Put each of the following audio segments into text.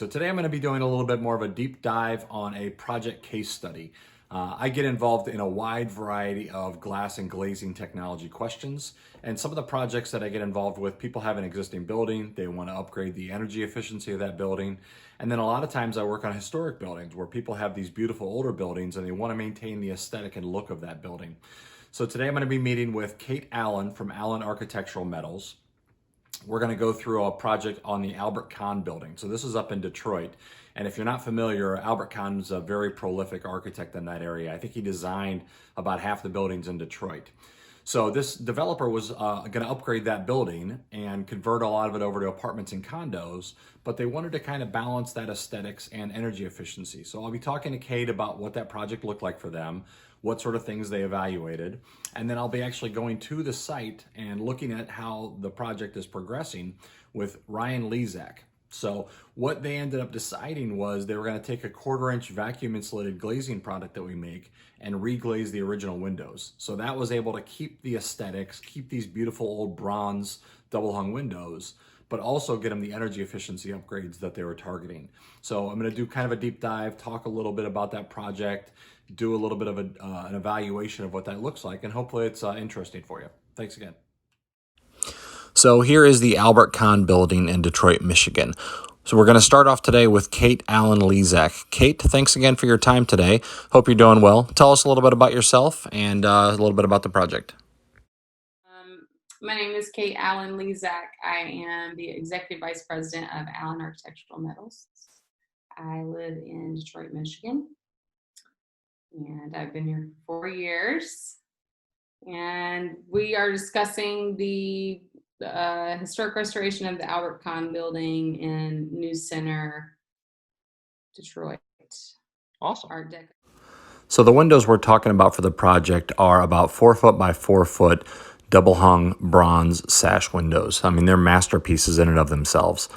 So today I'm going to be doing a little bit more of a deep dive on a project case study. I get involved in a wide variety of glass and glazing technology questions. And some of the projects that I get involved with, people have an existing building, they want to upgrade the energy efficiency of that building. And then a lot of times I work on historic buildings where people have these beautiful older buildings and they want to maintain the aesthetic and look of that building. So today I'm going to be meeting with Kate Allen from Allen Architectural Metals. We're going to go through a project on the Albert Kahn building. So this is up in Detroit. And if you're not familiar, Albert Kahn is a very prolific architect in that area. I think he designed about half the buildings in Detroit. So this developer was going to upgrade that building and convert a lot of it over to apartments and condos, but they wanted to kind of balance that aesthetics and energy efficiency. So I'll be talking to Kate about what that project looked like for them, what sort of things they evaluated, and then I'll be actually going to the site and looking at how the project is progressing with Ryan Lezak. So what they ended up deciding was they were going to take a 1/4-inch vacuum insulated glazing product that we make and reglaze the original windows. So that was able to keep the aesthetics, keep these beautiful old bronze double hung windows, but also get them the energy efficiency upgrades that they were targeting. So I'm going to do kind of a deep dive, talk a little bit about that project, do a little bit of an evaluation of what that looks like, and hopefully it's interesting for you. Thanks again. So here is the Albert Kahn building in Detroit, Michigan. So we're going to start off today with Kate Allen Lezak. Kate, thanks again for your time today. Hope you're doing well. Tell us a little bit about yourself and a little bit about the project. My name is Kate Allen Lezak. I am the Executive Vice President of Allen Architectural Metals. I live in Detroit, Michigan, and I've been here for 4 years. And we are discussing the historic restoration of the Albert Kahn building in News Center, Detroit. Awesome. Art Deco. So the windows we're talking about for the project are about 4 foot by 4 foot double hung bronze sash windows. I mean, they're masterpieces in and of themselves.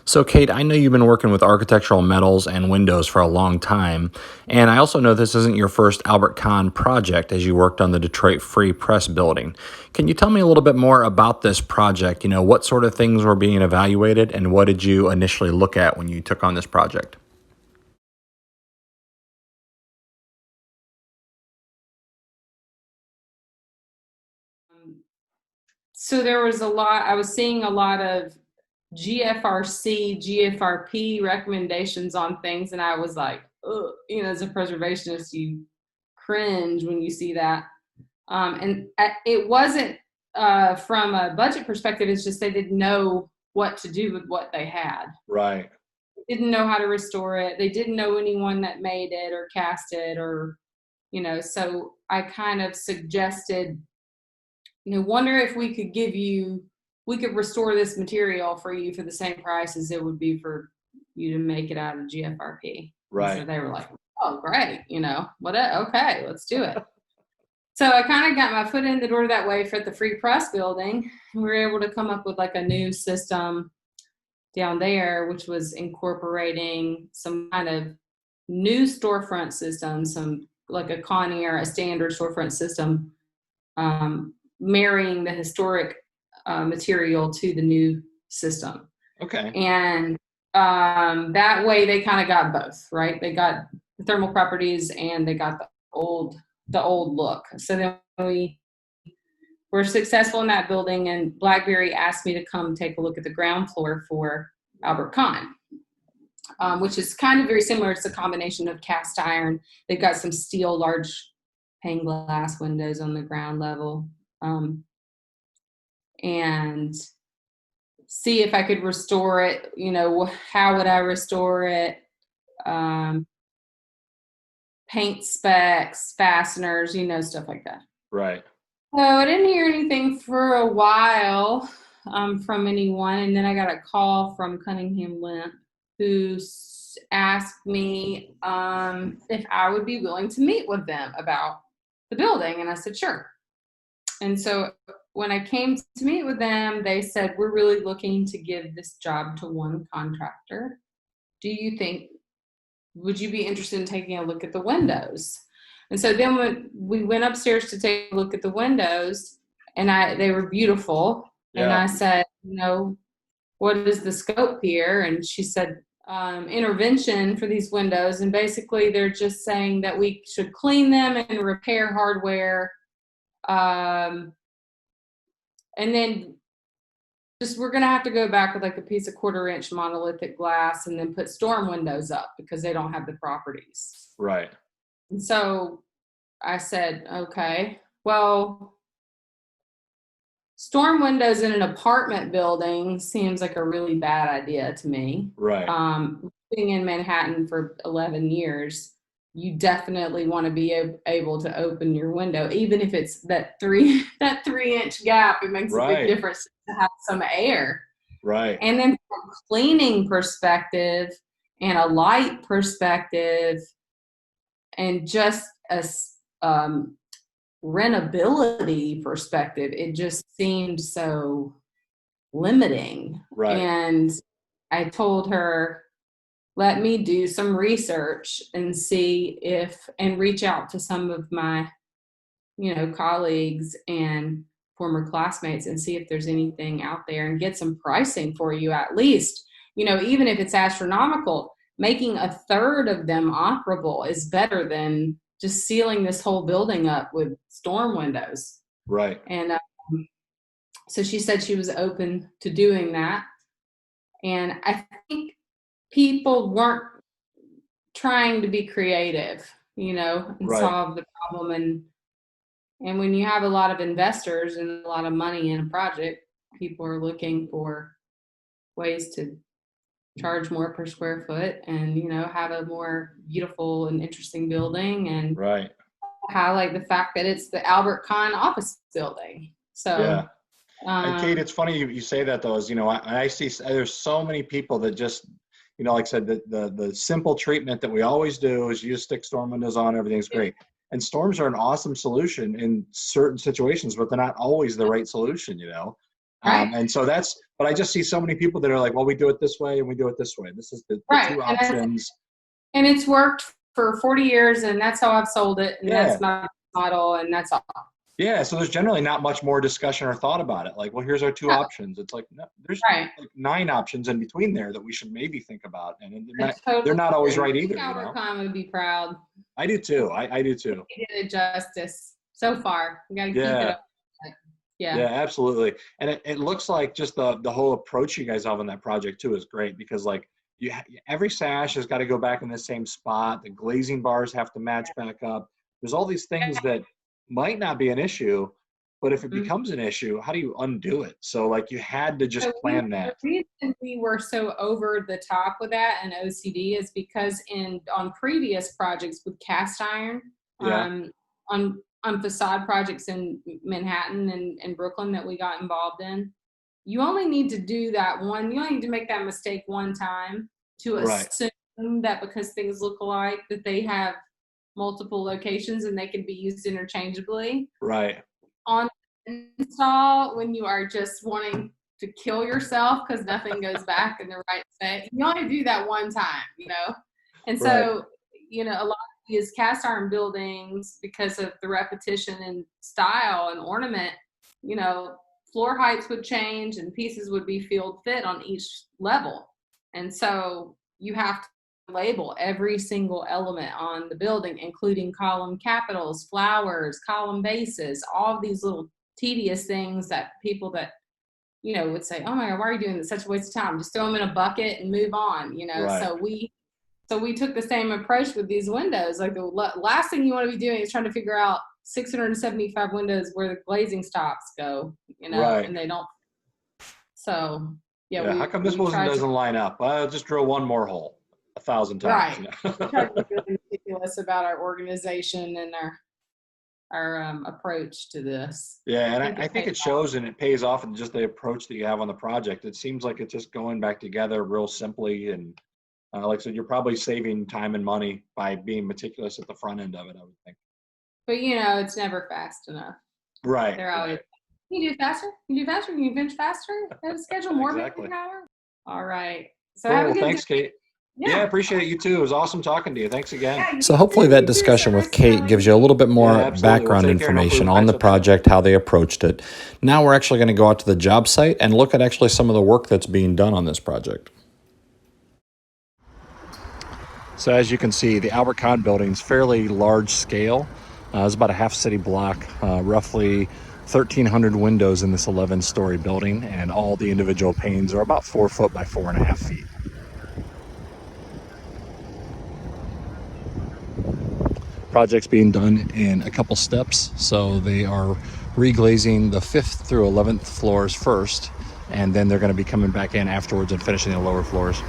So Kate, I know you've been working with architectural metals and windows for a long time, and I also know this isn't your first Albert Kahn project as you worked on the Detroit Free Press building. Can you tell me a little bit more about this project? You know, what sort of things were being evaluated and what did you initially look at when you took on this project? So there was I was seeing a lot of GFRC, GFRP recommendations on things, and I was like, ugh, as a preservationist, you cringe when you see that. It wasn't from a budget perspective, it's just they didn't know what to do with what they had. Right. They didn't know how to restore it. They didn't know anyone that made it or cast it or, so I kind of suggested, wonder if we could restore this material for you for the same price as it would be for you to make it out of GFRP. Right. So they were like, oh, great. Okay, let's do it. So I kind of got my foot in the door that way for the Free Press building. We were able to come up with like a new system down there, which was incorporating some kind of new storefront system, some like a Conair, a standard storefront system, marrying the historic material to the new system. Okay. And that way they kind of got both, right? They got the thermal properties and they got the old look. So then we were successful in that building, and BlackBerry asked me to come take a look at the ground floor for Albert Kahn, which is kind of very similar. It's a combination of cast iron. They've got some steel large pane glass windows on the ground level. And see if I could restore it. How would I restore it? Paint specs, fasteners, stuff like that. Right. So I didn't hear anything for a while from anyone. And then I got a call from Cunningham Limp, who asked me if I would be willing to meet with them about the building. And I said, sure. And so when I came to meet with them, they said, we're really looking to give this job to one contractor. Would you be interested in taking a look at the windows? And so then when we went upstairs to take a look at the windows, and they were beautiful. Yeah. And I said, what is the scope here? And she said, intervention for these windows. And basically they're just saying that we should clean them and repair hardware. And then just, we're going to have to go back with like a piece of 1/4-inch monolithic glass and then put storm windows up because they don't have the properties. Right. And so I said, okay, well, storm windows in an apartment building seems like a really bad idea to me. Right. Living in Manhattan for 11 years, you definitely want to be able to open your window, even if it's that 3-inch gap. It makes a big difference to have some air. Right. And then from a cleaning perspective and a light perspective and just a rentability perspective, it just seemed so limiting. Right. And I told her, let me do some research and see and reach out to some of my, colleagues and former classmates and see if there's anything out there and get some pricing for you at least. Even if it's astronomical, making 1/3 of them operable is better than just sealing this whole building up with storm windows. Right. And so she said she was open to doing that. And I think people weren't trying to be creative, and solve the problem. And when you have a lot of investors and a lot of money in a project, people are looking for ways to charge more per square foot and, have a more beautiful and interesting building and highlight the fact that it's the Albert Kahn office building. So, yeah. And Kate, it's funny you say that though, is, I see there's so many people that just, like I said, the simple treatment that we always do is you just stick storm windows on, everything's great. And storms are an awesome solution in certain situations, but they're not always the right solution, Right. And so but I just see so many people that are like, well, we do it this way and we do it this way. This is the two options. And it's worked for 40 years and that's how I've sold it. And that's my model and that's all. Yeah. So there's generally not much more discussion or thought about it. Like, well, here's our two options. It's like, no, there's like 9 options in between there that we should maybe think about. And they're not always right either. Albert Kahn would be proud. I do too. I do too. He did it justice so far. We got to keep it up. Yeah, absolutely. And it looks like just the whole approach you guys have on that project too is great because like every sash has got to go back in the same spot. The glazing bars have to match back up. There's all these things that might not be an issue, but if it becomes an issue, how do you undo it? So like you had to just plan that. The reason we were so over the top with that and OCD is because on previous projects with cast iron, on facade projects in Manhattan and Brooklyn that we got involved in, you only need to do that you only need to make that mistake one time to assume that because things look alike that they have multiple locations and they can be used interchangeably. Right. On install, when you are just wanting to kill yourself because nothing goes back in the right set, you only do that one time, And so, a lot of these cast iron buildings, because of the repetition and style and ornament, floor heights would change and pieces would be field fit on each level. And so you have to label every single element on the building, including column capitals, flowers, column bases, all of these little tedious things that people that, would say, oh my God, why are you doing this? Such a waste of time. Just throw them in a bucket and move on, So we took the same approach with these windows. Like the last thing you want to be doing is trying to figure out 675 windows where the glazing stops go, and they don't. So, how come this one doesn't line up? I'll just drill one more hole 1,000 times. Right. We tried to be really meticulous about our organization and our approach to this. Yeah, and I think it shows and it pays off in just the approach that you have on the project. It seems like it's just going back together real simply and like I said, you're probably saving time and money by being meticulous at the front end of it, I would think. But, it's never fast enough. Right. They're always, can you do it faster? Can you do faster? Can you finish faster? Have a schedule more than an hour? All right. So cool. Thanks, Kate. Yeah, I appreciate it. You too. It was awesome talking to you. Thanks again. Yeah, So hopefully that discussion with Kate gives you a little bit more background information on the project, how they approached it. Now we're actually going to go out to the job site and look at actually some of the work that's being done on this project. So as you can see, the Albert Kahn building is fairly large scale. It's about a half city block, roughly 1,300 windows in this 11-story building, and all the individual panes are about 4 foot by 4.5 feet. Project's being done in a couple steps, so they are reglazing the 5th through 11th floors first, and then they're going to be coming back in afterwards and finishing the lower floors.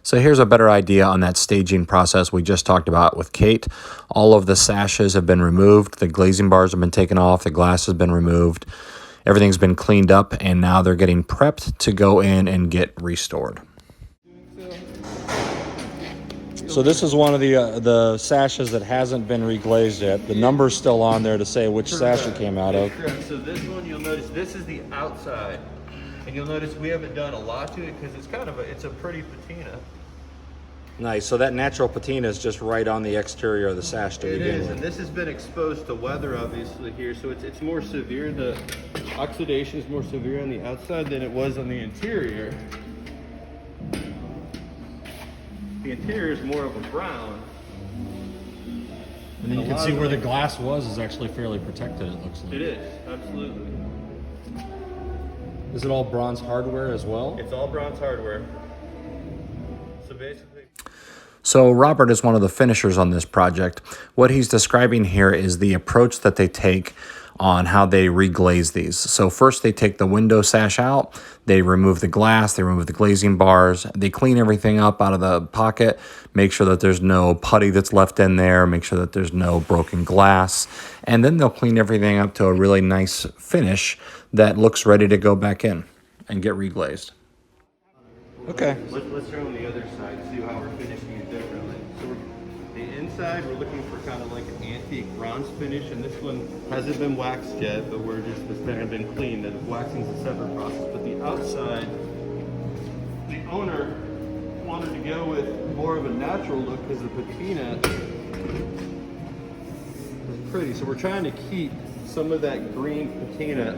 So here's a better idea on that staging process we just talked about with Kate. All of the sashes have been removed, the glazing bars have been taken off, the glass has been removed, everything's been cleaned up, and now they're getting prepped to go in and get restored. So this is one of the sashes that hasn't been reglazed yet. The number's still on there to say which sash it came out of. Correct. So this one, you'll notice this is the outside, and you'll notice we haven't done a lot to it because it's a pretty patina. Nice. So that natural patina is just right on the exterior of the sash to begin with. And this has been exposed to weather, obviously here, so it's more severe. The oxidation is more severe on the outside than it was on the interior. The interior is more of a brown. And then you can see where the glass was is actually fairly protected, it looks like. It is, absolutely. Is it all bronze hardware as well? It's all bronze hardware. So basically... So Robert is one of the finishers on this project. What he's describing here is the approach that they take on how they reglaze these. So first they take the window sash out, they remove the glass, they remove the glazing bars, they clean everything up out of the pocket, make sure that there's no putty that's left in there, make sure that there's no broken glass, and then they'll clean everything up to a really nice finish that looks ready to go back in and get reglazed. Okay. Let's try on the other side, see how we're finishing it differently. So the inside, we're looking for kind of like an antique bronze finish, and this one hasn't been waxed yet, but it's been cleaned. The waxing is a separate process. But the outside, the owner wanted to go with more of a natural look because the patina is pretty. So we're trying to keep some of that green patina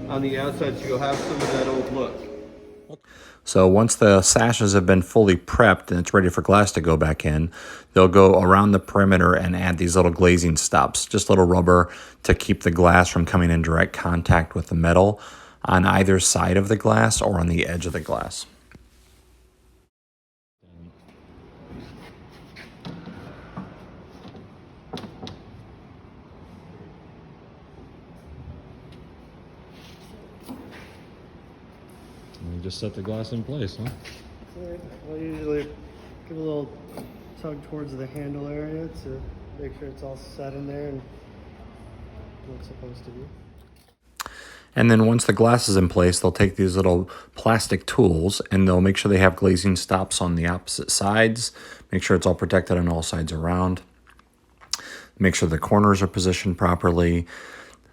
on the outside so you'll have some of that old look. So once the sashes have been fully prepped and it's ready for glass to go back in, they'll go around the perimeter and add these little glazing stops, just little rubber to keep the glass from coming in direct contact with the metal on either side of the glass or on the edge of the glass. You just set the glass in place, huh? Well, usually give a little tug towards the handle area to make sure it's all set in there and what it's supposed to be. And then once the glass is in place, they'll take these little plastic tools and they'll make sure they have glazing stops on the opposite sides, make sure it's all protected on all sides around, make sure the corners are positioned properly.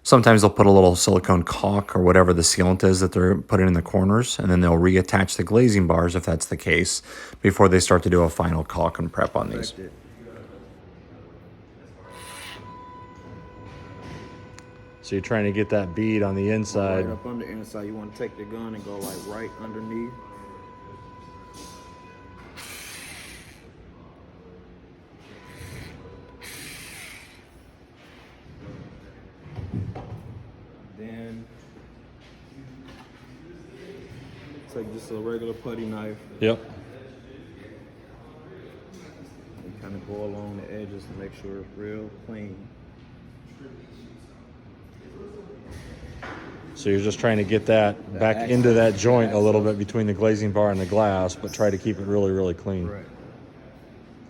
Sometimes they'll put a little silicone caulk or whatever the sealant is that they're putting in the corners, and then they'll reattach the glazing bars if that's the case before they start to do a final caulk and prep on these. So you're trying to get that bead on the inside. Right up on the inside, you want to take the gun and go like right underneath. Then take just a regular putty knife Yep. and kind of go along the edges to make sure it's real clean. So you're just trying to get that back into that joint a little bit between the glazing bar and the glass, but try to keep it really, really clean. Right.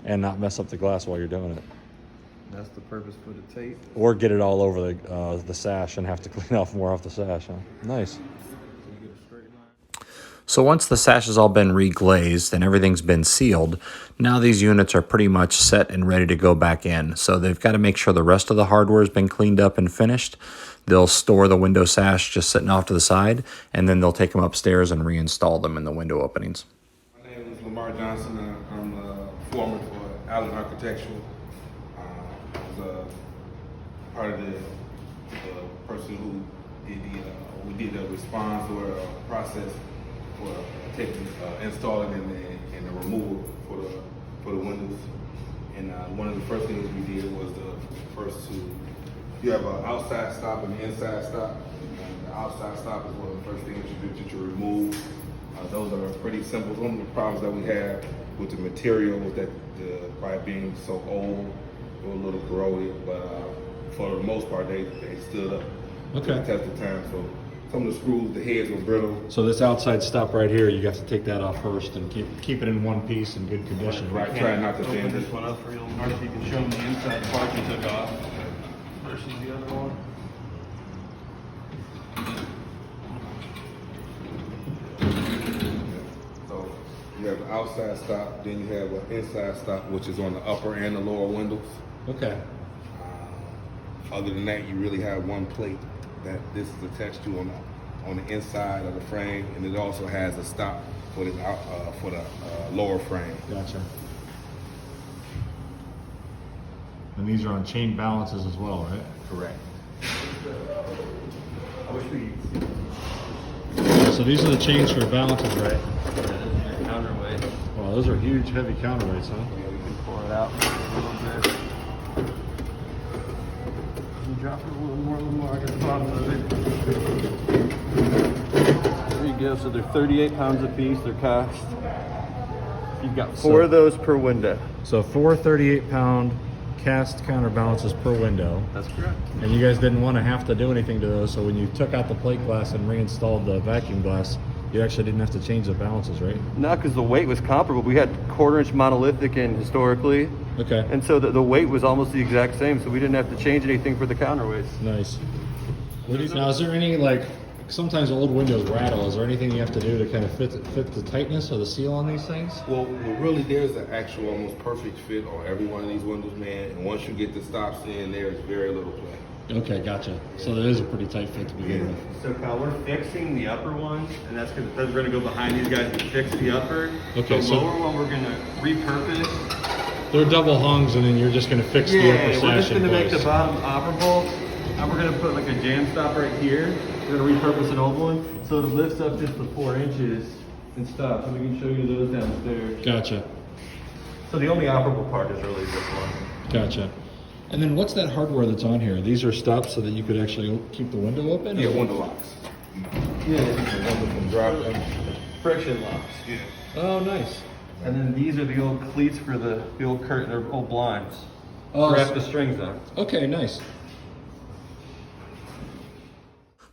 And not mess up the glass while you're doing it. That's the purpose for the tape. Or get it all over the sash and have to clean off more off the sash, huh? Nice. So you get a straight line. So once the sash has all been reglazed and everything's been sealed, now these units are pretty much set and ready to go back in. So they've got to make sure the rest of the hardware has been cleaned up and finished. They'll store the window sash just sitting off to the side, and then they'll take them upstairs and reinstall them in the window openings. My name is Lamar Johnson. I'm a foreman for Allen Architectural. I was part of the person who did we did the response or process for taking installing and the removal for the windows. And one of the first things we did was you have an outside stop and an inside stop. And the outside stop is one of the first things that you remove. Those are pretty simple. One of the problems that we have with the material was that by being so old, they were a little corroded, but for the most part, they stood up to the test of time. So some of the screws, the heads were brittle. So this outside stop right here, you got to take that off first and keep it in one piece in good condition. Right, try not to Open bend this it. one up for you, Mark, so you can show them the inside part you took off versus the other one. So you have the outside stop, then you have an inside stop, which is on the upper and the lower windows. Okay. Other than that, you really have one plate that this is attached to on the inside of the frame, and it also has a stop for the lower frame. Gotcha. And these are on chain balances as well, right? Correct. I wish we So these are the chains for balances, right? counterweight. Wow, those are huge, heavy counterweights, huh? Yeah, we can pour it out a little bit. Drop it a little more at the bottom of it. There you go. So they're 38 pounds a piece. They're cast. You've got four of those per window. So 4 38-pound cast counterbalances per window. That's correct. And you guys didn't want to have to do anything to those, so when you took out the plate glass and reinstalled the vacuum glass, you actually didn't have to change the balances, right? No, because the weight was comparable. We had 1/4-inch monolithic in historically, Okay. and so the weight was almost the exact same. So we didn't have to change anything for the counterweights. Nice. Now, is there any, like, sometimes old windows rattle. Is there anything you have to do to kind of fit the tightness or the seal on these things? Well, really, there's an actual almost perfect fit on every one of these windows, man. And once you get the stops in, there's very little play. Okay, gotcha. So there is a pretty tight fit to begin with. So Kyle, we're fixing the upper one, and that's because we're gonna go behind these guys and fix the upper. Okay, the so- lower one we're gonna repurpose. They're double hungs, and then you're just going to fix the upper sash we're just in gonna make place. the bottom operable, and we're gonna put like a jam stop right here. We're gonna repurpose an old one, so it lifts up just the 4 inches and stops. So we can show you those downstairs. Gotcha. So the only operable part is really this one. Gotcha. And then what's that hardware that's on here? These are stops so that you could actually keep the window open? Yeah, or- window locks. Yeah, The window can drop them. friction locks. Yeah. Oh, nice. And then these are the old cleats for the old curtain or old blinds. Oh, Wrap the strings on. okay, nice.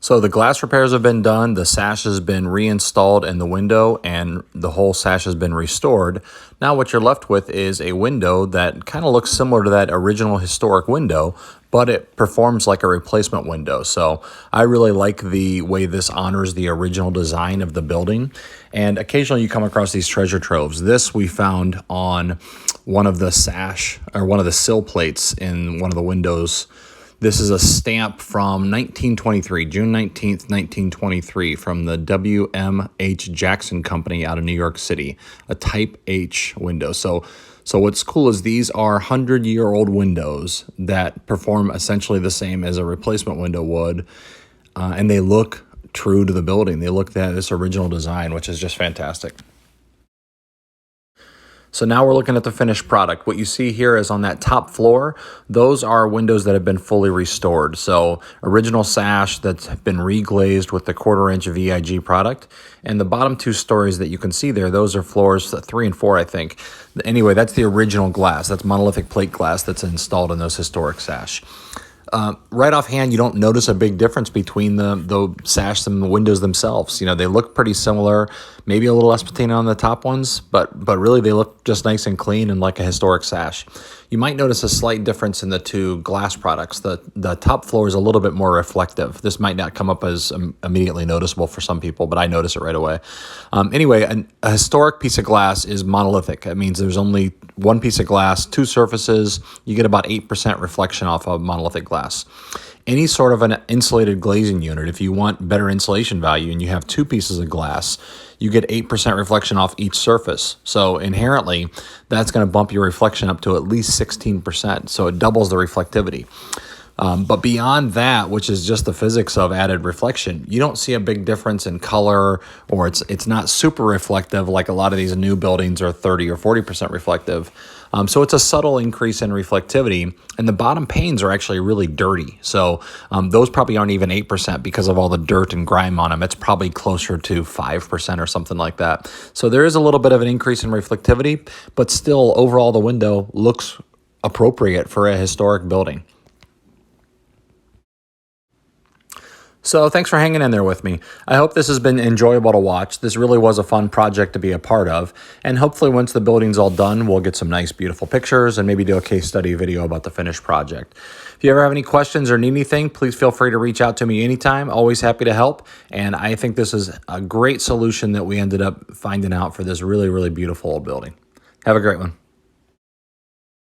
So the glass repairs have been done, the sash has been reinstalled in the window, and the whole sash has been restored. Now what you're left with is a window that kind of looks similar to that original historic window, but it performs like a replacement window. So I really like the way this honors the original design of the building. And occasionally you come across these treasure troves. This we found on one of the sash, or one of the sill plates in one of the windows. This is a stamp from 1923, June 19th, 1923, from the W.M.H. Jackson Company out of New York City, a Type H window. So what's cool is these are 100-year-old windows that perform essentially the same as a replacement window would, and they look true to the building. They look at this original design, which is just fantastic. So now we're looking at the finished product. What you see here is on that top floor, those are windows that have been fully restored. So original sash that's been reglazed with the 1/4-inch VIG product. And the bottom 2 stories that you can see there, those are floors 3 and 4, I think. Anyway, that's the original glass. That's monolithic plate glass that's installed in those historic sash. right offhand, you don't notice a big difference between the sash and the windows themselves. You know, they look pretty similar, maybe a little less patina on the top ones, but really they look just nice and clean and like a historic sash. You might notice a slight difference in the two glass products. The top floor is a little bit more reflective. This might not come up as immediately noticeable for some people, but I notice it right away. Anyway, a historic piece of glass is monolithic. That means there's only one piece of glass, two surfaces. You get about 8% reflection off of monolithic glass. Any sort of an insulated glazing unit, if you want better insulation value and you have two pieces of glass, you get 8% reflection off each surface. So inherently, that's going to bump your reflection up to at least 16%. So it doubles the reflectivity. But beyond that, which is just the physics of added reflection, you don't see a big difference in color, or it's not super reflective like a lot of these new buildings are 30 or 40% reflective. So it's a subtle increase in reflectivity, and the bottom panes are actually really dirty. So those probably aren't even 8% because of all the dirt and grime on them. It's probably closer to 5% or something like that. So there is a little bit of an increase in reflectivity, but still overall the window looks appropriate for a historic building. So thanks for hanging in there with me. I hope this has been enjoyable to watch. This really was a fun project to be a part of. And hopefully once the building's all done, we'll get some nice, beautiful pictures and maybe do a case study video about the finished project. If you ever have any questions or need anything, please feel free to reach out to me anytime. Always happy to help. And I think this is a great solution that we ended up finding out for this really, really beautiful old building. Have a great one.